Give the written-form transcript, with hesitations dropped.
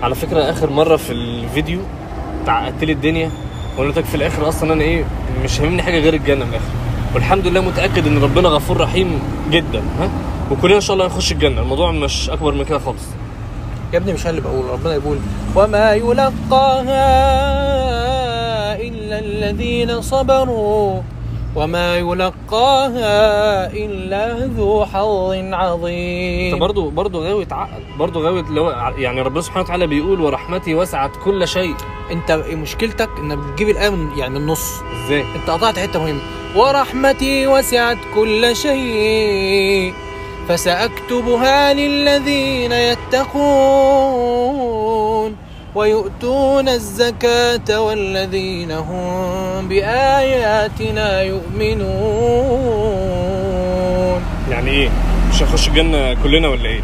على فكرة آخر مرة في الفيديو تعقدت لي الدنيا وقلتك في الآخر أصلا أنا إيه مش هاممني حاجة غير الجنة من الآخر، والحمد لله متأكد إن ربنا غفور رحيم جدا، وكلنا إن شاء الله هنخش الجنة. الموضوع مش أكبر من كده خالص يا ابني. مش انا اللي بقول، ربنا يقول وما يلقاها إلا الذين صبروا وما يلقاها إلا ذو حظ عظيم. انت برضه غاوي تعقد، برضه غاوي يعني ربنا سبحانه وتعالى بيقول ورحمتي وسعت كل شيء. انت مشكلتك انك بتجيب الآية من النص. ازاي؟ انت قطعت حتة مهمة. ورحمتي وسعت كل شيء فسأكتبها للذين يتقون ويؤتون الزكاة والذين هم بآياتنا يؤمنون. يعني ايه؟ مش هنخش الجنة كلنا ولا ايه؟